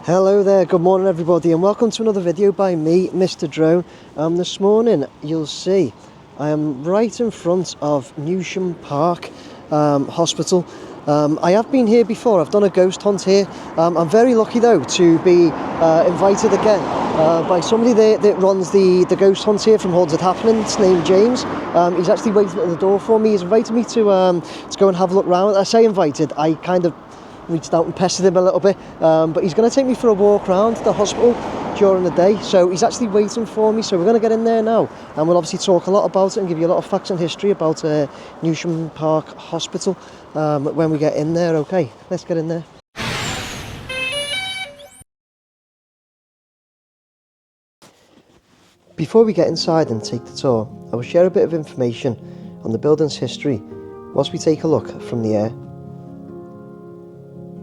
Hello there, good morning everybody, and welcome to another video by me, Mr. Drone. This morning you'll see I am right in front of Newsham Park Hospital. I have been here before, I've done a ghost hunt here. I'm very lucky though to be invited again by somebody that runs the ghost hunts here from Haunted Happenings, named James. He's actually waiting at the door for me. He's invited me to go and have a look round. I say invited, I kind of reached out and pestered him a little bit, but he's going to take me for a walk around the hospital during the day, so he's actually waiting for me. So we're going to get in there now, and we'll obviously talk a lot about it and give you a lot of facts and history about Newsham Park Hospital when we get in there. Okay, let's get in there. Before we get inside and take the tour, I will share a bit of information on the building's history whilst we take a look from the air.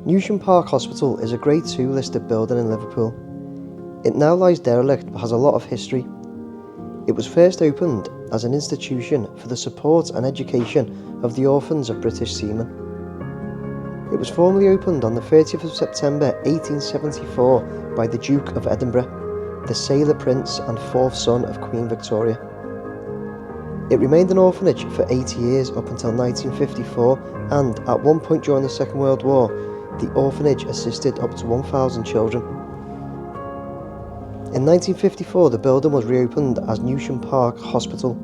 Newsham Park Hospital is a Grade 2 listed building in Liverpool. It now lies derelict but has a lot of history. It was first opened as an institution for the support and education of the orphans of British seamen. It was formally opened on the 30th of September 1874 by the Duke of Edinburgh, the sailor prince and fourth son of Queen Victoria. It remained an orphanage for 80 years up until 1954, and at one point during the Second World War, the orphanage assisted up to 1,000 children. In 1954, the building was reopened as Newsham Park Hospital.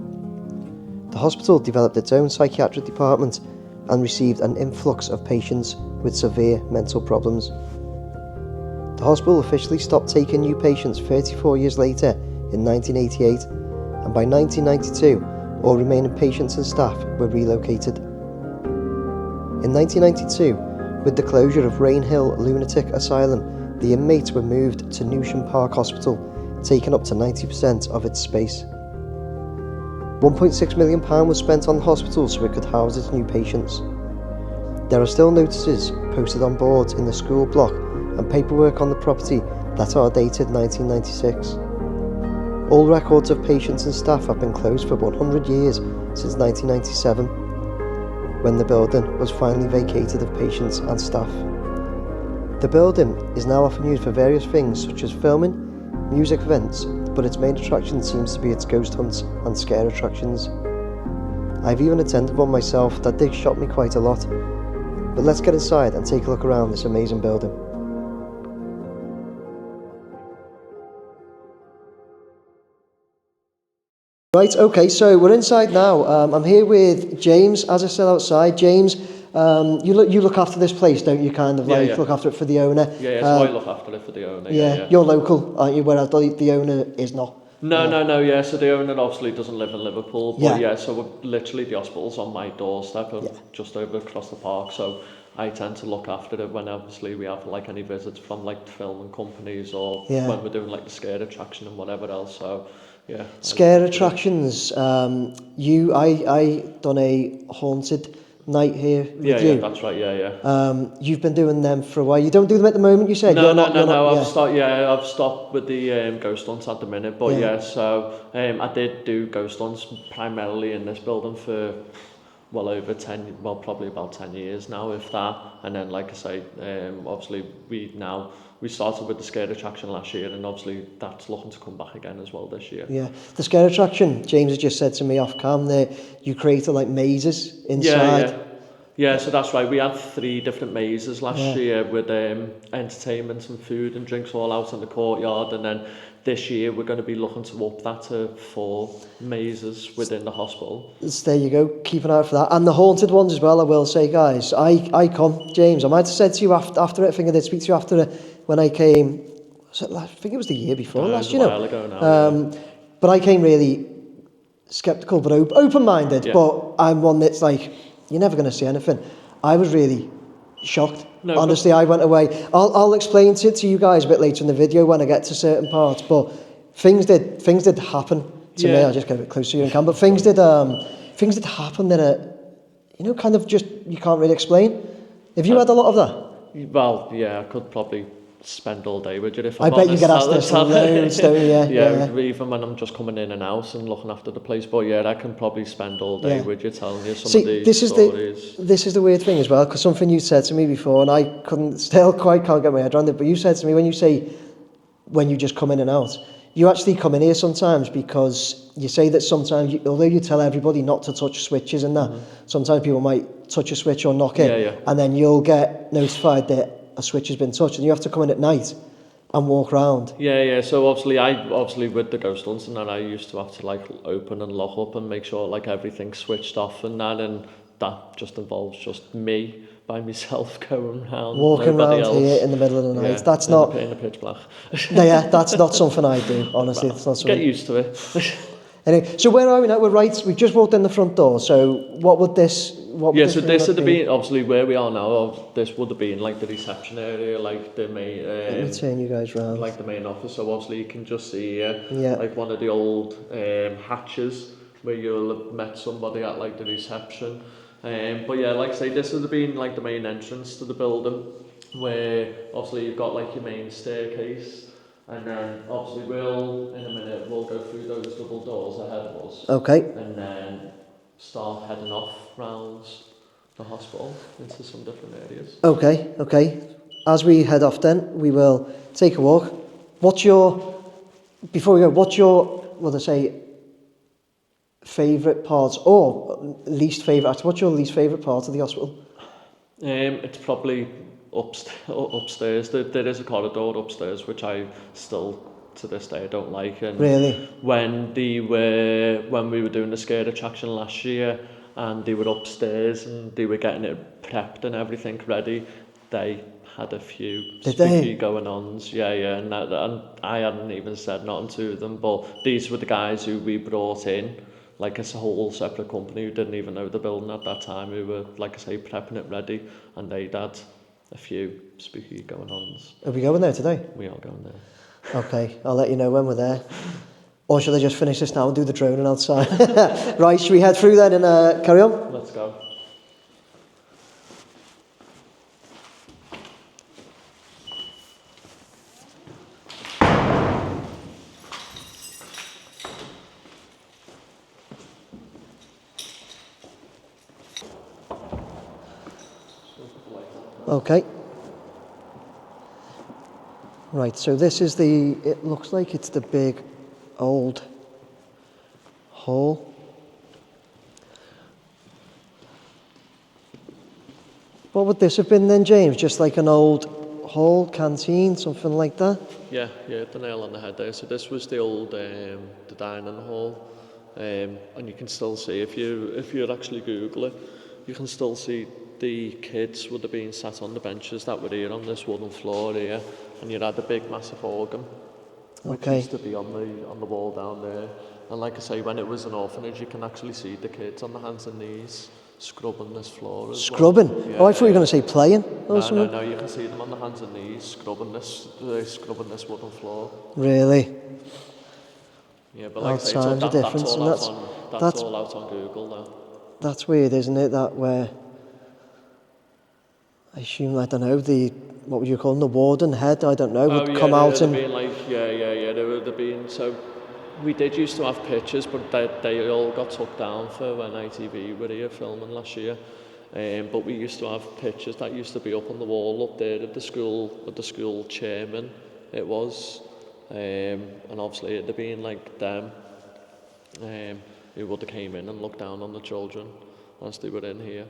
The hospital developed its own psychiatric department and received an influx of patients with severe mental problems. The hospital officially stopped taking new patients 34 years later in 1988, and by 1992, all remaining patients and staff were relocated. In 1992, with the closure of Rainhill Lunatic Asylum, the inmates were moved to Newsham Park Hospital, taking up to 90% of its space. £1.6 million was spent on the hospital so it could house its new patients. There are still notices posted on boards in the school block and paperwork on the property that are dated 1996. All records of patients and staff have been closed for 100 years since 1997. When the building was finally vacated of patients and staff. The building is now often used for various things such as filming, music events, but its main attraction seems to be its ghost hunts and scare attractions. I've even attended one myself that did shock me quite a lot. But let's get inside and take a look around this amazing building. Right, okay, so we're inside now. I'm here with James, as I said outside. James, you look after this place, don't you, kind of look after it for the owner? Yeah, so I look after it for the owner. Yeah. You're local, aren't you, whereas the owner is not? No, so the owner obviously doesn't live in Liverpool, but so we're literally, the hospital's on my doorstep, just over across the park, so I tend to look after it when obviously we have like any visits from like filming companies or when we're doing like the scare attraction and whatever else, so yeah. Scare attractions, I done a haunted night here with you. Yeah, that's right, You've been doing them for a while. You don't do them at the moment, you said? No, I've stopped with the ghost hunts at the minute, but so I did do ghost hunts primarily in this building for probably about 10 years now, if that. And then, like I say, obviously we started with the scare attraction last year, and obviously that's looking to come back again as well this year. Yeah, the scare attraction, James has just said to me off cam there, you created like mazes inside. Yeah, so that's right. We had 3 different mazes last year with entertainment and food and drinks all out in the courtyard, and then this year we're going to be looking to up that to 4 mazes within the hospital. There you go, keep an eye out for that. And the haunted ones as well, I will say, guys. I come, James, I might have said to you after it, I think I did speak to you after it, when I came, I think it was the year before last, a while ago now, but I came really sceptical but open-minded, but I'm one that's like, you're never going to see anything. I was really shocked. No, honestly, I went away. I'll explain to you guys a bit later in the video when I get to certain parts, but things did happen to me. I'll just get a bit closer to you and but things did happen that are, kind of just, you can't really explain. Have you had a lot of that? Well, yeah, I could probably spend all day with you if I I'm bet you honest. get asked this loads, don't you? Yeah, even when I'm just coming in and out and looking after the place. But yeah, I can probably spend all day with you telling you some of these stories. This is the weird thing as well, because something you said to me before, and I can't get my head around it, but you said to me when you just come in and out, you actually come in here sometimes because you say that sometimes, although you tell everybody not to touch switches and that, sometimes people might touch a switch or knock it, and then you'll get notified that a switch has been touched, and you have to come in at night and walk around. Yeah. So obviously with the ghost hunting, and I used to have to like open and lock up and make sure like everything's switched off and that just involves just me by myself going around, walking nobody around else. here in the middle of the night. Yeah, That's not in the pitch black. no, yeah, that's not something I do. Honestly, it's not something. Get used to it. Anyway, so where are we now? We're right. We've just walked in the front door. So what would this? So this would have been obviously where we are now. This would have been like the reception area, like the main. Let me turn you guys round. Like the main office. So obviously you can just see like one of the old hatches where you'll have met somebody at like the reception. But yeah, like I say, this would have been like the main entrance to the building, where obviously you've got like your main staircase. And then obviously in a minute we'll go through those double doors ahead of us. Okay. And then start heading off round the hospital into some different areas. Okay. As we head off then, we will take a walk. What's your favourite part or least favourite? What's your least favourite part of the hospital? It's probably upstairs. There is a corridor upstairs which I still to this day I don't like. And really? When we were doing the scared attraction last year and they were upstairs and they were getting it prepped and everything ready, they had a few spooky going-ons. Yeah, and I hadn't even said nothing to them, but these were the guys who we brought in, like a whole separate company who didn't even know the building at that time, who were, like I say, prepping it ready, and they'd had a few spooky going-ons. Are we going there today? We are going there. Okay, I'll let you know when we're there. Or shall I just finish this now and do the droning outside? Right, should we head through then and carry on? Let's go. Okay. Right, so this is it looks like it's the big old hall. What would this have been then, James? Just like an old hall, canteen, something like that? Yeah, the nail on the head there. So this was the old the dining hall, and you can still see if you actually Google it, you can still see the kids would have been sat on the benches that were here on this wooden floor here, and you had a big massive organ, which used to be on the wall down there. And like I say, when it was an orphanage, you can actually see the kids on the hands and knees scrubbing this floor as Scrubbing? well. Yeah, I thought you were going to say playing or something. No, you can see them on the hands and knees scrubbing this wooden floor. Really? Yeah, but like I say, that's all out on Google now. That's weird, isn't it? That where I assume, I don't know, what would you call them, the warden head, I don't know, would come out and... There would have been, so we did used to have pictures, but they all got took down for when ITV were here filming last year. But we used to have pictures that used to be up on the wall up there at the school chairman, it was. And obviously it'd have been like them who would have came in and looked down on the children as they were in here.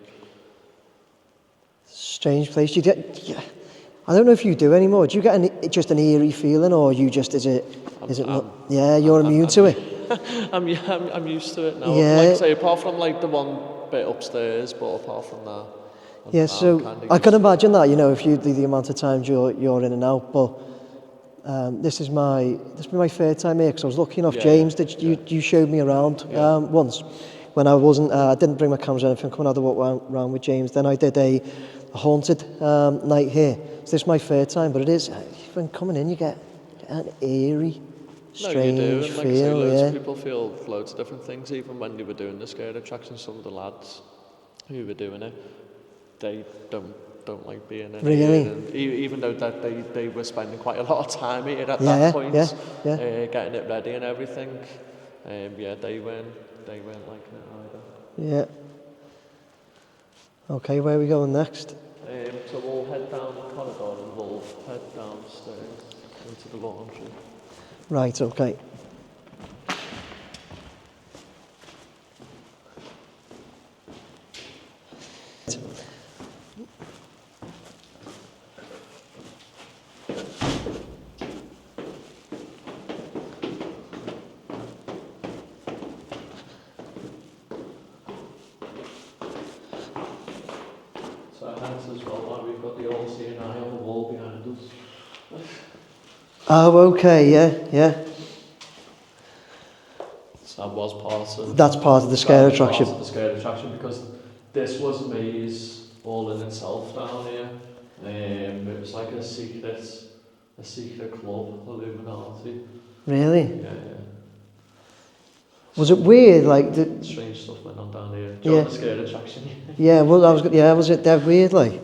Strange place. Do you get? I don't know if you do anymore. Do you get just an eerie feeling, or you just you're immune to it. I'm used to it now. Yeah. Like I say, apart from like the one bit upstairs, but apart from that. Yeah. So I can imagine that. You know, if you do the amount of times you're in and out, but this is my third time here because I was lucky enough. James, you showed me around once when I wasn't. I didn't bring my cameras or anything. Coming out to walk around with James. Then I did a haunted night here. So this is my third time, but it is when coming in you get an eerie, strange feel. Like I say, loads of people feel loads of different things. Even when they were doing the scared attraction, some of the lads who were doing it, they don't don't like being in Really? here. And even though that they were spending quite a lot of time here at that point, getting it ready and everything. They weren't liking it either. Yeah. Okay, where are we going next? So we'll head down the corridor and we'll head downstairs into the laundry. Right, okay. So hence as well why we've got the old CNI on the wall behind us. Oh, okay, yeah. So that was part of... That's part of the scare attraction. Part of the scare attraction because this was a maze all in itself down here. It was like a secret club, Illuminati. Really? Yeah. Was it weird, like... Strange stuff went on down here. During the scare attraction. Was it dead weird, like? Yeah.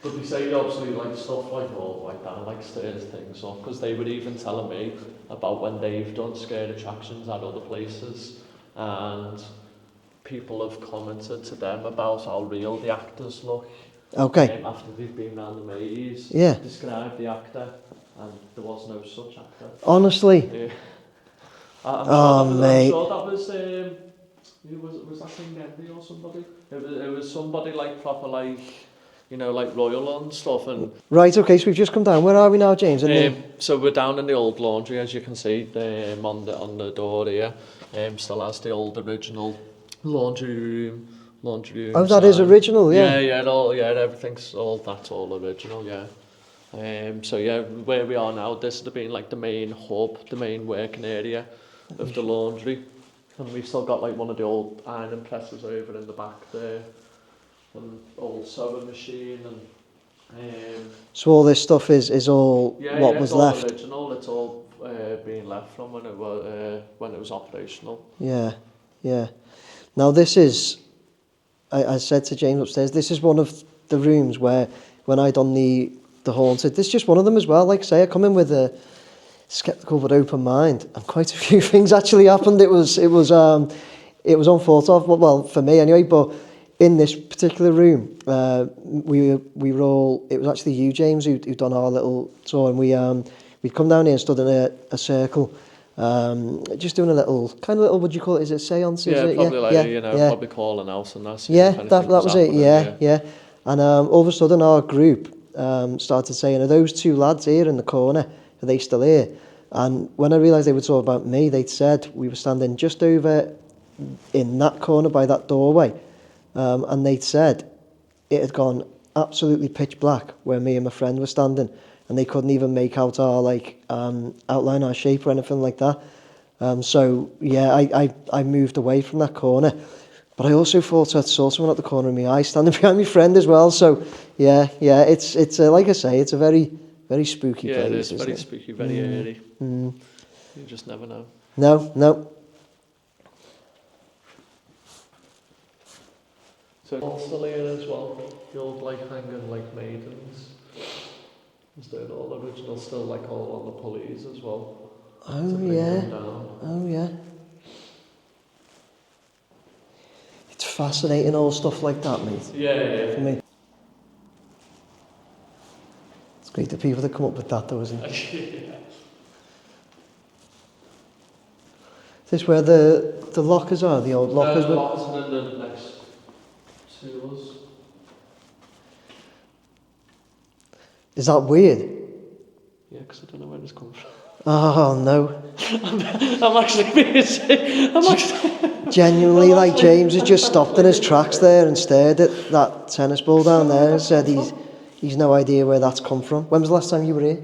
But they say obviously like stuff like all like that, like stirs things up, because they were even telling me about when they've done scare attractions at other places, and people have commented to them about how real the actors look. Okay. After they've been round the maze. Yeah. Describe the actor, and there was no such actor. Honestly? Yeah. I'm sure that was who was that King Henry or somebody? It was somebody like proper like, you know, like royal and stuff. And right, okay, so we've just come down. Where are we now, James? So we're down in the old laundry, as you can see, on the door here. Still has the old original laundry room. Oh, that is original, yeah. Everything's that's all original, yeah. Where we are now, this would have been like the main hub, the main working area of the laundry, and we've still got like one of the old iron presses over in the back there, and old sewing machine, and so all this stuff is all what was left. All original. It's all being left from when it was operational. Yeah. Now this is, I said to James upstairs, this is one of the rooms where when I done the haunted, this is just one of them as well. Like I say, I come in with a sceptical but open mind, and quite a few things actually happened. It was unthought of, well for me anyway. But in this particular room, we were all. It was actually you, James, who done our little tour, and we'd come down here and stood in a circle, just doing a little would you call it? Is it seance? Yeah, probably probably calling out and that. That was it. Yeah. And all of a sudden, our group started saying, "Are those two lads here in the corner? Are they still here?" And when I realised they were talking about me, they'd said we were standing just over in that corner by that doorway, and they'd said it had gone absolutely pitch black where me and my friend were standing, and they couldn't even make out our outline, our shape or anything like that. I moved away from that corner. But I also thought I saw someone at the corner of my eye standing behind my friend as well. So, it's like I say, it's a very, very spooky place. Yeah, it is very spooky, very eerie. You just never know. No. So all still here as well. The old hanging maidens. Instead, all original, still all on the pulleys as well. Oh yeah. It's fascinating, all stuff like that, mate. Yeah. For me. It's great the people that come up with that, though, isn't it? Yeah. Is this where the lockers are, the old lockers? The lockers and then the next to us. Is that weird? Yeah, because I don't know where this comes from. Oh, no. I'm actually being sick. Genuinely, James has just stopped in his tracks there and stared at that tennis ball down there and said he's no idea where that's come from. When was the last time you were here?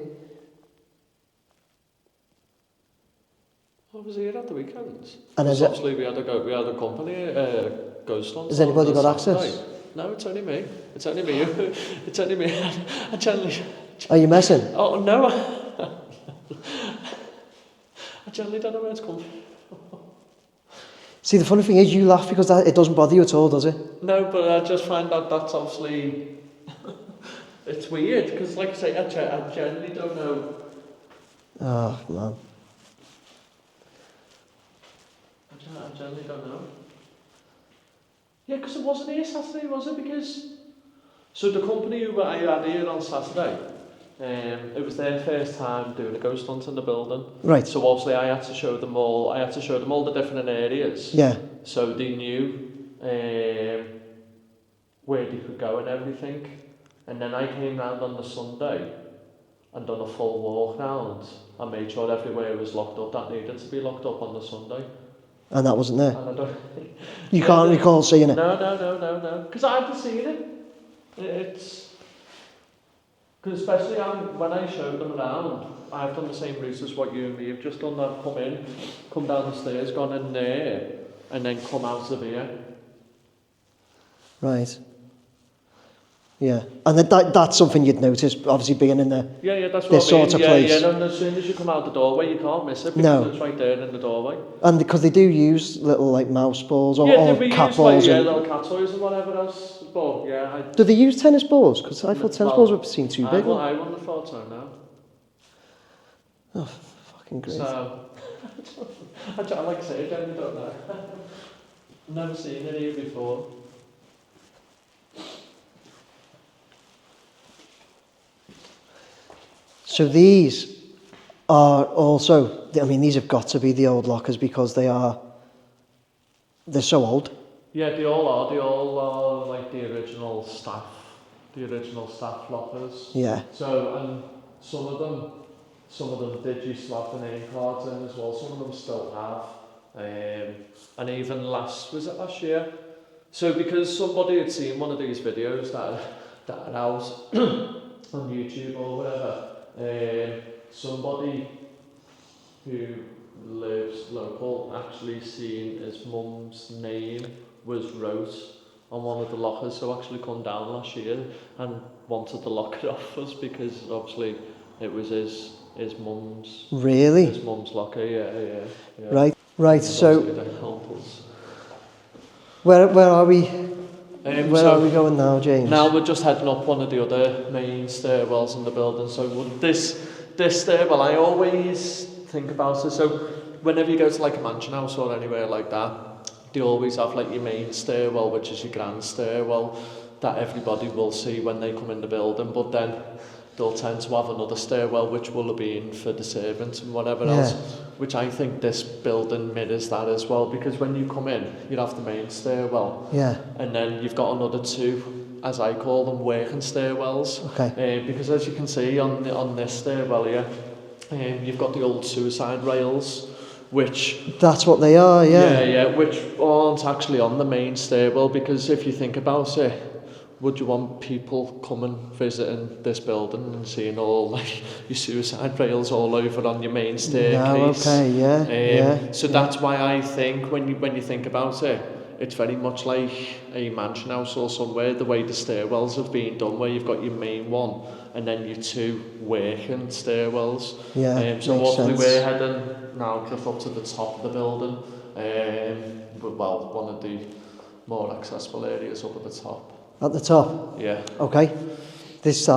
I was here at the weekends. And obviously we had a company, ghost on. Has anybody got access? No, it's only me. It's only me. I generally... Are you messing? Oh, no. I generally don't know where it's come from. See, the funny thing is, you laugh because it doesn't bother you at all, does it? No, but I just find that that's obviously it's weird because, like I say, I generally don't know. Oh man. I generally don't know. Yeah, because it wasn't here Saturday, was it? Because so the company who I had here on Saturday, it was their first time doing a ghost hunt in the building. Right. So obviously I had to show them all. I had to show them all the different areas. Yeah. So they knew where they could go and everything. And then I came round on the Sunday and done a full walk round and made sure everywhere was locked up that needed to be locked up on the Sunday. And that wasn't there? And I don't... You can't recall seeing it? No. Because I hadn't seen it. It's... Because especially when I showed them around, I've done the same route as what you and me have just done. I've come in, come down the stairs, gone in there, and then come out of here. Right. Yeah. And that's something you'd notice, obviously being in there. Yeah, that's what this I mean. Sort of place. Yeah, and as soon as you come out the doorway, you can't miss it because it's right there in the doorway. And because they do use little like mouse balls or cat balls. Like, little cat toys and whatever else. But yeah, do they use tennis balls? Because I thought tennis balls were seen too big. I wouldn't have thought so, no. Oh, fucking great. So, like I say, I generally don't know. Never seen it here before. So these are also, I mean, these have got to be the old lockers because they're so old. Yeah, they all are like the original staff lockers. Yeah. So, and some of them did used to have the name cards in as well, some of them still have. And even last year? So because somebody had seen one of these videos that are out on YouTube or whatever, somebody who lives local actually seen his mum's name was wrote on one of the lockers, so actually come down last year and wanted to lock it off us because obviously it was his mum's. Really? His mum's locker, yeah. Right. And So where are we? Where are we going now, James? Now we're just heading up one of the other main stairwells in the building. So this stairwell, I always think about it. So whenever you go to like a mansion house or anywhere like that, they always have like your main stairwell, which is your grand stairwell that everybody will see when they come in the building. But then they'll tend to have another stairwell which will have been for the servants and whatever else, which I think this building mirrors that as well, because when you come in, you have the main stairwell, and then you've got another two, as I call them, working stairwells. Okay. Because as you can see on this stairwell here, you've got the old suicide rails, which... That's what they are, which aren't actually on the main stairwell, because if you think about it, would you want people coming, visiting this building and seeing all like your suicide rails all over on your main staircase? No, So that's why I think when you think about it, it's very much like a mansion house or somewhere, the way the stairwells have been done, where you've got your main one and then your two working stairwells. So hopefully we're heading now just up to the top of the building, well, one of the more accessible areas up at the top. At the top? Yeah. Okay. This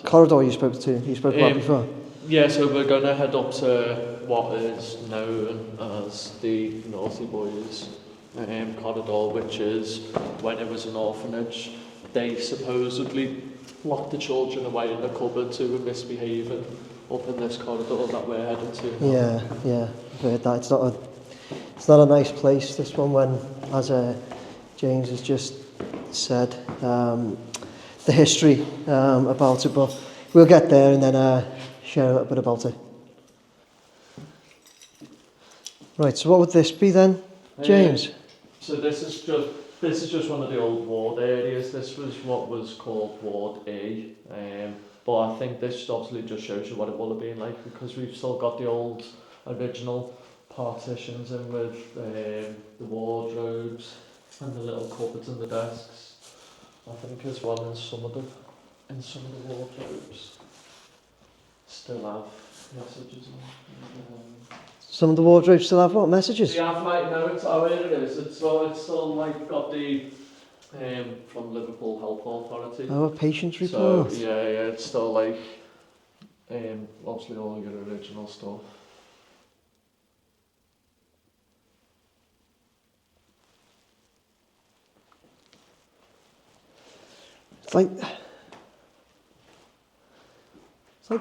corridor you spoke about before? Yeah, so we're going to head up to what is known as the Naughty Boys corridor, which is when it was an orphanage. They supposedly locked the children away in the cupboard who were misbehaving up in this corridor that we're heading to. Yeah. I've heard that. It's not a nice place, this one, when, as James has just said, the history about it, but we'll get there and then share a little bit about it. Right, so what would this be then, James? So this is just one of the old ward areas. This was what was called Ward A, but I think this obviously just shows you what it will have been like, because we've still got the old original partitions in with the wardrobes and the little cupboards and the desks. I think there's one in some of the wardrobes still have messages on. Some of the wardrobes still have what messages? They have like, no, it's how it is. It's still like got the from Liverpool Health Authority. Oh, a patient's report. So yeah, it's still like obviously all your original stuff. It's like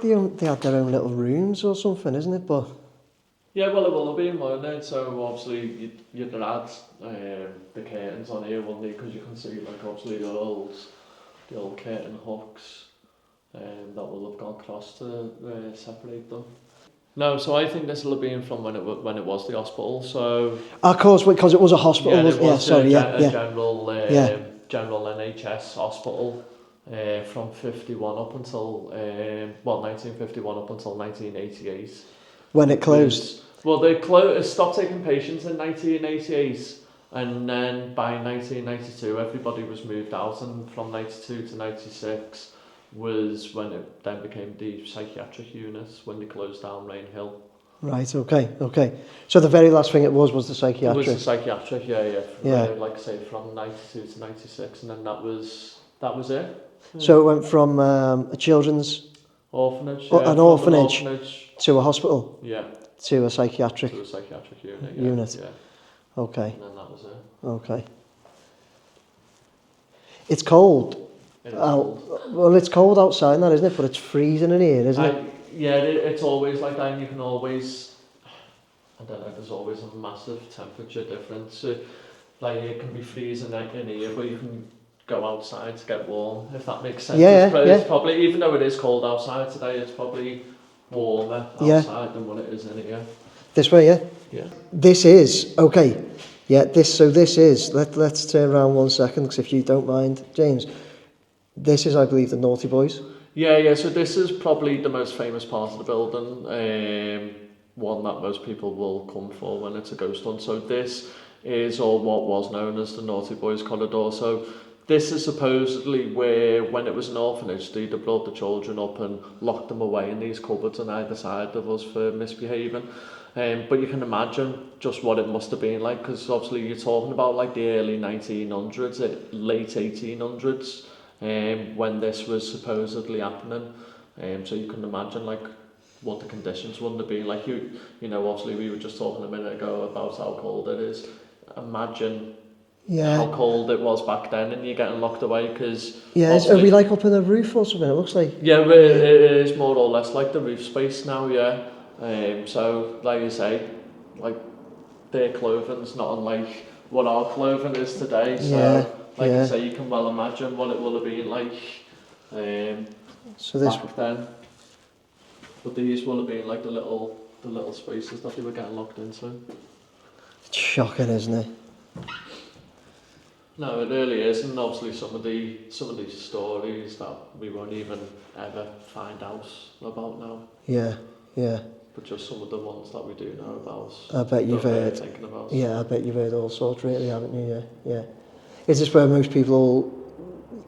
they had their own little rooms or something, isn't it? But yeah, well, it will have been, won't it? So obviously you'd have had the curtains on here, wouldn't they? Because you can see like obviously the old curtain hooks that will have gone across to separate them. No, so I think this will have been from when it was the hospital. So of course, because it was a hospital. yeah, it was a general NHS hospital from 51 up until 1951 up until 1988. When it closed. Well, they stopped taking patients in 1988, and then by 1992 everybody was moved out, and from 92 to 96 was when it then became the psychiatric unit when they closed down Rainhill. Right, okay. So the very last thing it was the psychiatric? It was the psychiatric, yeah. Like I say, from 92 to 96, and then that was it. So it went from a children's orphanage, an orphanage to a hospital? Yeah. To a psychiatric? To a psychiatric unit, yeah. Yeah. Okay. And then that was it. Okay. It's cold. Well, it's cold outside now, isn't it? But it's freezing in here, isn't it? Yeah, it's always like that, and you can always, I don't know, there's always a massive temperature difference. Like it can be freezing in here, but you can go outside to get warm, if that makes sense. It's probably, even though it is cold outside today, it's probably warmer outside than what it is in here. This way, yeah? Yeah. This is, okay. Yeah, this is, let's turn around 1 second, because if you don't mind, James, this is, I believe, the Naughty Boys. Yeah, so this is probably the most famous part of the building, one that most people will come for when it's a ghost hunt. So this is all what was known as the Naughty Boys corridor. So this is supposedly where, when it was an orphanage, they'd have brought the children up and locked them away in these cupboards on either side of us for misbehaving. But you can imagine just what it must have been like, because obviously you're talking about like the early 1900s, late 1800s, when this was supposedly happening. So you can imagine like what the conditions wouldn't have been like. You know, obviously we were just talking a minute ago about how cold it is. Imagine how cold it was back then, and you're getting locked away because... Yeah, are we like up in a roof or something, it looks like? Yeah, it is more or less like the roof space now, yeah. So, like you say, like their clothing's not unlike what our clothing is today. So, you say, you can well imagine what it will have been like so this back then. But these will have been like the little spaces that they were getting locked into. It's shocking, isn't it? No, it really is, and obviously some of these stories that we won't even ever find out about now. Yeah. But just some of the ones that we do know about. I bet you've heard. Thinking about. Yeah, I bet you've heard all sorts, really, haven't you? Yeah. Is this where most people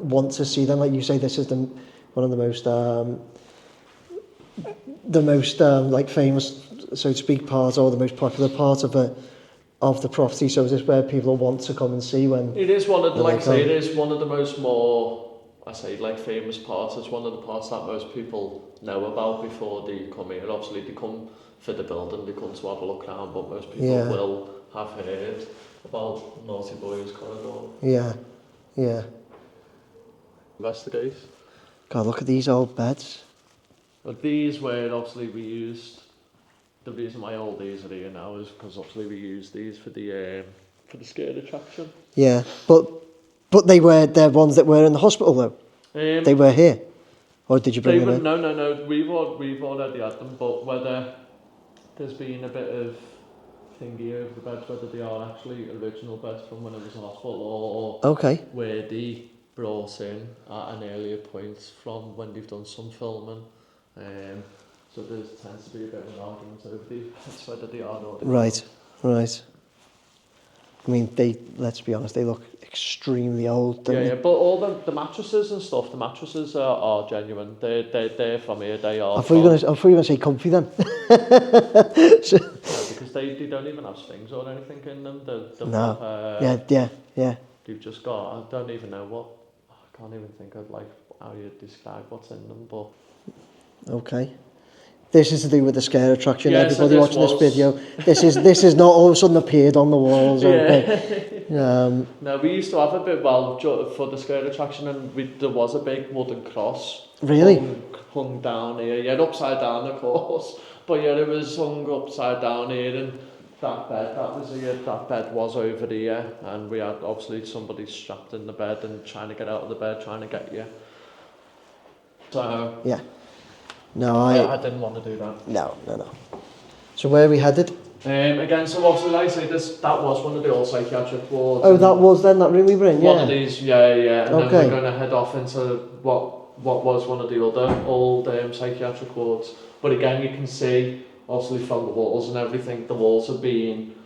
want to see them? Like you say, this is one of the most like famous, so to speak, part, or the most popular part of the property. So is this where people want to come and see when? It is one of the, like I say, it is one of the most more, I say, like famous parts. It's one of the parts that most people know about before they come here. Obviously, they come for the building, they come to have a look around, but most people will have heard about Naughty Boys corridor. Yeah. Investigate. God, look at these old beds. But these were obviously we used. The reason why all these are here now is because obviously we use these for the scare attraction. Yeah, but they're ones that were in the hospital though. They were here, or did you bring them in? No. We've already had them, but whether there's been a bit of thingy over the beds, whether they are actually original beds from when it was a hospital, or where they brought in at an earlier point from when they've done some filming. So there tends to be a bit of an argument over whether they are or not. Right. I mean, let's be honest, they look extremely old, don't they? Yeah, but all the mattresses and stuff, the mattresses are genuine. They're from here, they are. I thought you were going to say comfy then. They because they don't even have springs or anything in them. No. Yeah. They've just got, I don't even know what, I can't even think of like how you describe what's in them, but... Okay. This is to do with the scare attraction. Yeah, Everybody so watching this video, this is not all of a sudden appeared on the walls. Okay. No, we used to have a bit, well, for the scare attraction, and there was a big wooden cross. Really? Hung down here. Yeah, upside down, of course. But yeah, it was hung upside down here, and that bed was over here, and we had obviously somebody strapped in the bed and trying to get out of the bed, trying to get you. So yeah. No, I didn't want to do that. No. So where are we headed? Again, so obviously, like I say, that was one of the old psychiatric wards. Oh, that was then that room we were in, yeah. One of these, yeah. And okay. then we're going to head off into what was one of the other old psychiatric wards. But again, you can see, obviously from the walls and everything, the walls have been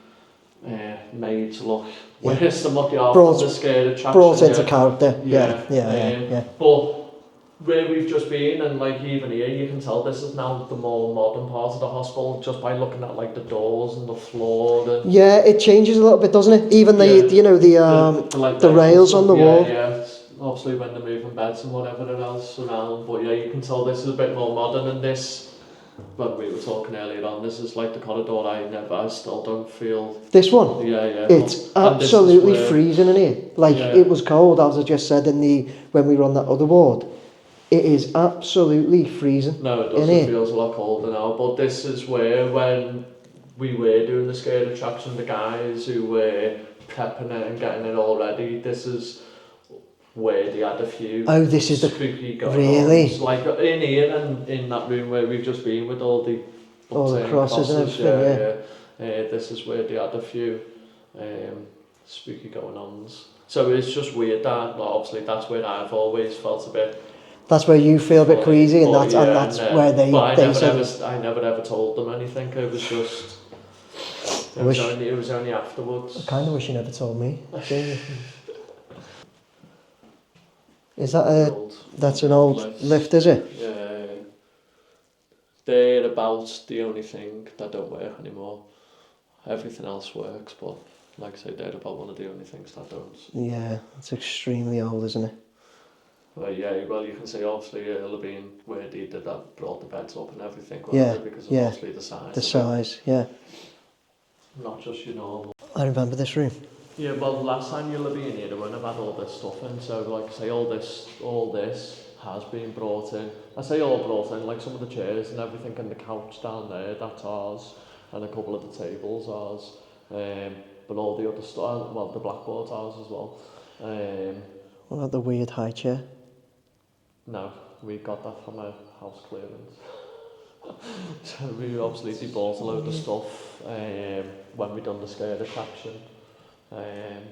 made to look worse than what they are from the scare attraction. Brought into character, yeah. But where we've just been, and like even here, you can tell this is now the more modern part of the hospital just by looking at like the doors and the floor. And yeah, it changes a little bit, doesn't it? Even the rails on the wall. Yeah, obviously when they're moving beds and whatever else around. But yeah, you can tell this is a bit more modern, and this, when we were talking earlier on, this is like the corridor I still don't feel. This one? Yeah. It's absolutely freezing in here. Like it was cold, as I just said when we were on that other ward. It is absolutely freezing. No, it doesn't. It feels a lot colder now. But this is where, when we were doing the scared attraction, the guys who were prepping it and getting it all ready, this is where they had a few. Oh, this is spooky going really? On. Like in here and in that room where we've just been with all the crosses and everything. Yeah. This is where they had a few spooky going ons. So it's just weird that, obviously, that's where I've always felt a bit. That's where you feel a bit queasy, and that's where they. But I never ever told them anything. It was just. It was only afterwards. I kind of wish you never told me. Is that that's an old lift, is it? Yeah. They're about the only thing that don't work anymore. Everything else works, but like I say, they're about one of the only things that don't. Yeah, it's extremely old, isn't it? Well, you can say obviously it'll have been where they did that, brought the beds up and everything, because of obviously the size. The size, yeah. Not just your normal. I remember this room. Yeah, well, last time you'll have been here, they wouldn't have had all this stuff in, so like I say, all this has been brought in. I say all brought in, like some of the chairs and everything, and the couch down there, that's ours, and a couple of the tables ours, but all the other stuff, well, the blackboard's ours as well. What about the weird high chair? No, we got that from a house clearance. So we obviously bought a load of stuff when we done the scare attraction, and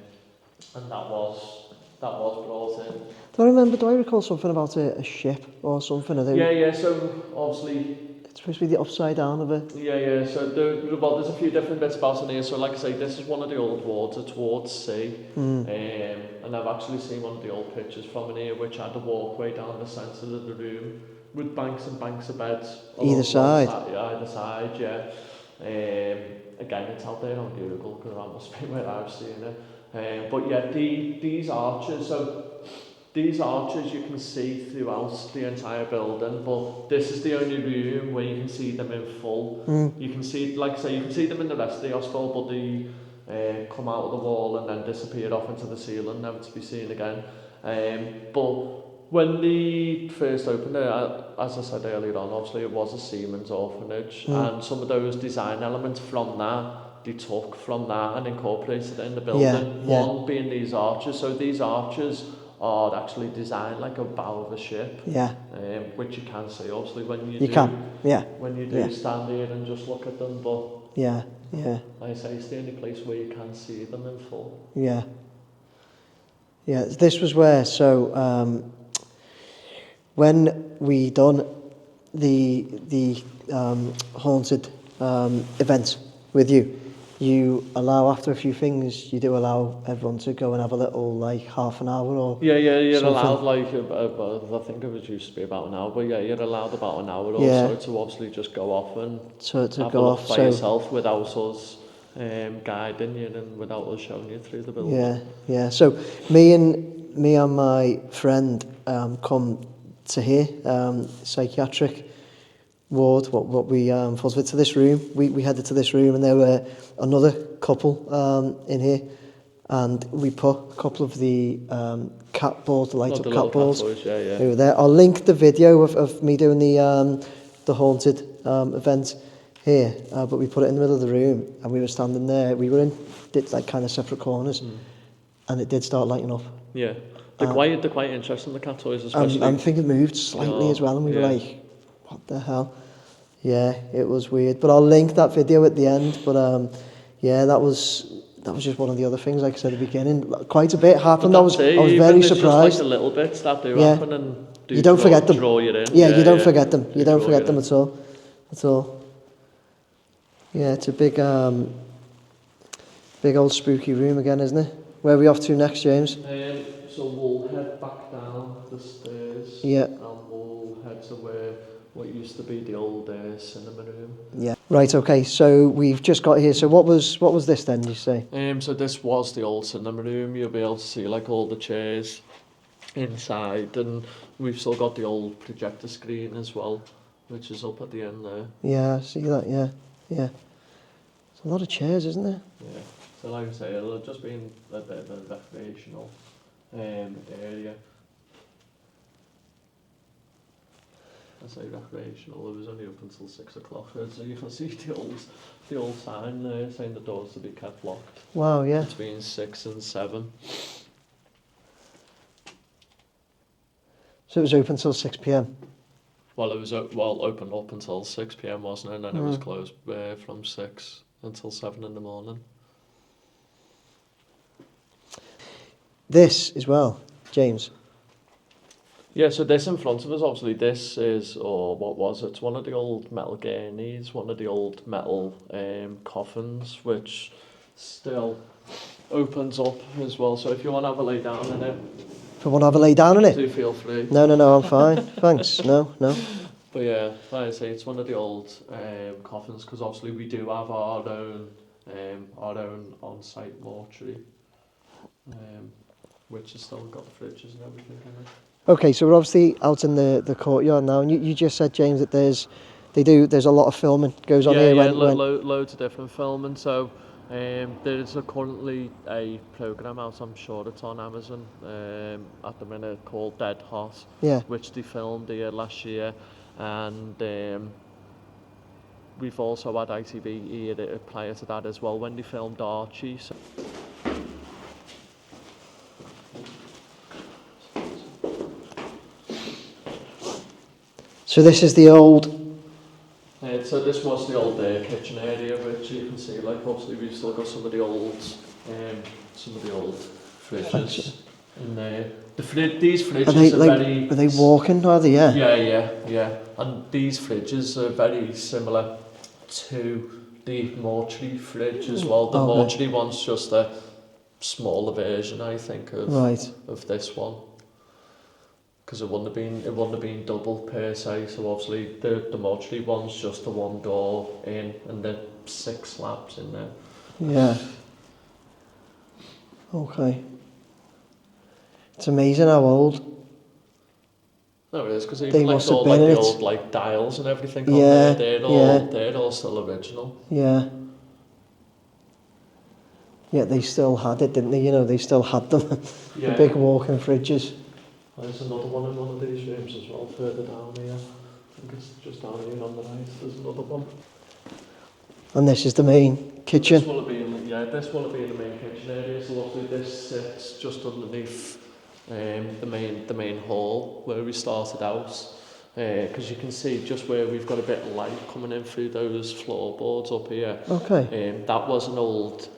that was brought in. Do I recall something about a ship or something? Yeah, so obviously it's supposed to be the upside down of it. Yeah, so there's a few different bits about in here. So like I say, this is one of the old wards, it's Ward C. And I've actually seen one of the old pictures from in here, which had a walkway down the centre of the room with banks and banks of beds. Either side? Either side, yeah. Again, it's out there on Google, because that must be where I've seen it. But yeah, these arches, you can see throughout the entire building, but this is the only room where you can see them in full. You can see, like I say, you can see them in the rest of the hospital, but they come out of the wall and then disappear off into the ceiling, never to be seen again. But when they first opened it, as I said earlier on, obviously it was a Siemens orphanage, and some of those design elements from that, they took from that and incorporated it in the building. One being these arches. So these arches are actually designed like a bow of a ship. Which you can see obviously when you stand here and just look at them, but like I say, it's the only place where you can see them in full. This was where, when we done the haunted event with you you allow, after a few things, you do allow everyone to go and have a little, like, half an hour or Yeah, you're something. allowed like, I think it was used to be about an hour, but yeah, you're allowed about an hour Yeah. or so to obviously just go off and to have go a look off. by So yourself without us guiding you and without us showing you through the building. yeah. So me and my friend come to here, psychiatric ward. What we thought of it, to this room. We headed to this room, and there were another couple in here, and we put a couple of the cat balls, the light up cat balls. Yeah. They were there. I'll link the video of me doing the haunted event here, but we put it in the middle of the room, and we were standing there. We were in like kind of separate corners, and it did start lighting up. Yeah, they're quite interesting, the cat toys, especially. I think it moved slightly as well, and we were like, "What the hell?" Yeah, it was weird. But I'll link that video at the end. But yeah, that was just one of the other things. Like I said at the beginning, quite a bit happened. I was very surprised. Just like the little bits that do Yeah. happen, and You don't forget them. draw you in. Yeah, you don't forget them. You don't forget them at all. At all. Yeah, it's a big old spooky room again, isn't it? Where are we off to next, James? So we'll head back down the stairs. Yeah. And we'll head to where what used to be the old cinema room. Yeah. Right. Okay. So we've just got here. So what was this then? You say? So this was the old cinema room. You'll be able to see like all the chairs inside, and we've still got the old projector screen as well, which is up at the end there. Yeah, I see that. Yeah. It's a lot of chairs, isn't there? Yeah. So like I say, it'll just be a bit of a recreational area. I say recreational, it was only up until 6 o'clock, so you can see the old sign there saying the doors to be kept locked. Wow, yeah. Between 6 and 7. So it was open till 6 p.m. Well, it was open up until 6 p.m, wasn't it? And then it was closed from 6 until 7 in the morning. This as well, James. Yeah, so this in front of us, obviously, this is, or what was it? It's one of the old metal gurneys, one of the old metal coffins, which still opens up as well. So if you want to have a lay down in it, If I want to have a lay down in it? do feel free. No, I'm fine. Thanks. No. But yeah, like I say, it's one of the old coffins, because obviously we do have our own on-site mortuary, which has still got the fridges and everything in it. Okay, so we're obviously out in the courtyard now, and you just said, James, that there's a lot of filming goes on here. Loads of different filming. So there's currently a programme out, I'm sure it's on Amazon at the minute, called Dead Hot, which they filmed here last year, and we've also had ITV here prior to that as well when they filmed Archie. So this is the old... So this was the old kitchen area, which you can see, like obviously we've still got some of the old fridges in there. These fridges are they walking, are they? Yeah. And these fridges are very similar to the mortuary fridge as well. The mortuary one's just a smaller version, I think, of this one. Because it wouldn't have been double per se, so obviously the mortuary one's just the one door in and the 6 slabs in there. Yeah. Okay. It's amazing how old. No, it is, because even like all like the old like dials and everything on there, they're all still original. Yeah. Yeah, they still had it, didn't they? You know, they still had them. The big walk-in fridges. There's another one in one of these rooms as well, further down here. I think it's just down here on the right. There's another one. And this is the main kitchen. This will have been the main kitchen area. So obviously this sits just underneath the main hall where we started out. Because you can see just where we've got a bit of light coming in through those floorboards up here. Okay. That was an old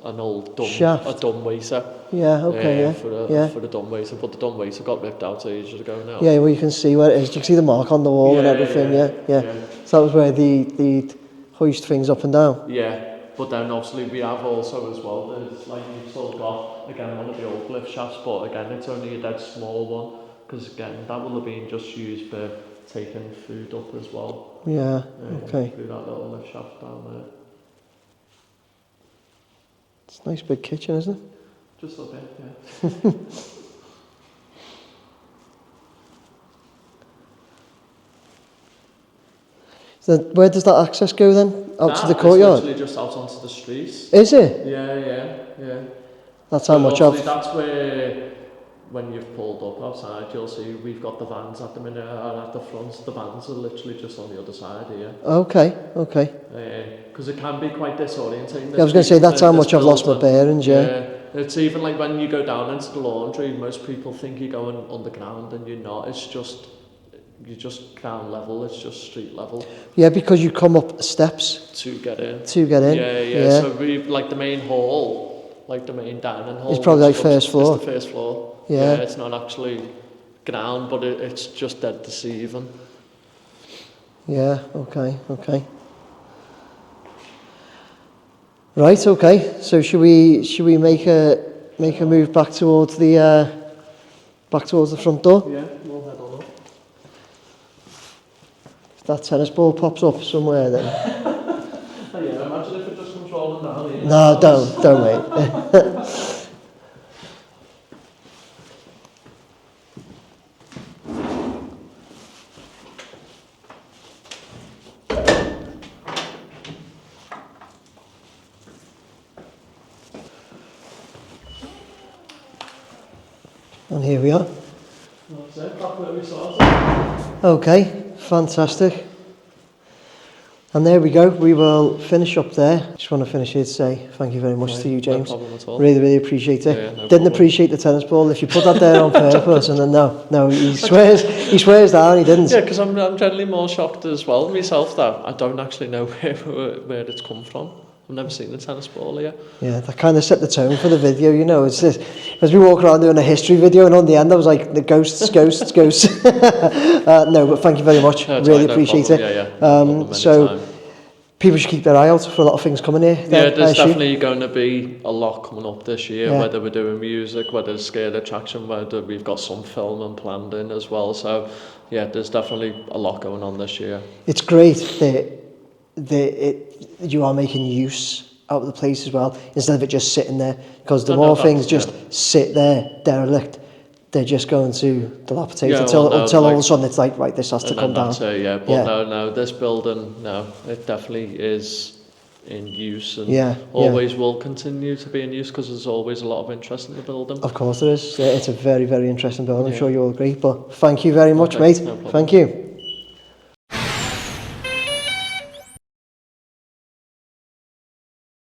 shaft. A dumb waiter. Yeah. Okay. For the dumb waiter, but the dumb waiter got ripped out ages ago now. Yeah. Well, you can see where it is. You can see the mark on the wall and everything. Yeah. So that was where the hoist things up and down. Yeah. But then obviously we have also as well, there's like you've still got, again, one of the old lift shafts, but again, it's only a dead small one, because again, that will have been just used for taking food up as well. Yeah, okay. Through that little lift shaft down there. It's a nice big kitchen, isn't it? Just a bit, yeah. So where does that access go then? Out to the courtyard? It's literally just out onto the street. Is it? Yeah. That's how much of... That's where, when you've pulled up outside, you'll see we've got the vans at the minute, and at the front, the vans are literally just on the other side here. Okay. Because it can be quite disorientating. Yeah, I was going to say, that's how much I've lost my bearings, yeah. It's even like when you go down into the laundry, most people think you're going underground, and you're not. You're just ground level, it's just street level. Yeah, because you come up steps. To get in. Yeah. So we've, like the main hall, like the main dining hall. It's probably like first floor. It's the first floor. Yeah. It's not actually ground, but it's just dead deceiving. Yeah, okay. Right, okay. So should we make a move back towards the front door? Yeah, we'll head on up. If that tennis ball pops up somewhere, then. Yeah, imagine if it just comes rolling down here. No, don't mate. And here we are. That's it, back where we started. Okay, fantastic. And there we go, we will finish up there. Just want to finish here to say thank you very much to you, James. No problem at all. Really appreciate it. Yeah, Didn't appreciate the tennis ball. If you put that there on purpose, and then no, he swears down he didn't. Yeah, because I'm generally more shocked as well myself that I don't actually know where it's come from. I've never seen a tennis ball here. Yeah, that kind of set the tone for the video, you know. It's just, as we walk around doing a history video, and on the end I was like, the ghosts. No, but thank you very much. No, really appreciate it. Yeah. So people should keep their eye out for a lot of things coming here. Yeah, there's definitely going to be a lot coming up this year, whether we're doing music, whether it's scared attraction, whether we've got some filming planned in as well. So yeah, there's definitely a lot going on this year. It's great that you are making use out of the place as well, instead of it just sitting there, because the more things just sit there derelict, they're just going to dilapidate until all of a sudden it's like, right, this has to come down. No, this building, it definitely is in use, and always will continue to be in use, because there's always a lot of interest in the building. Of course there is. It's a very, very interesting building. I'm sure you'll agree, but thank you very much, mate. No problem. Thank you.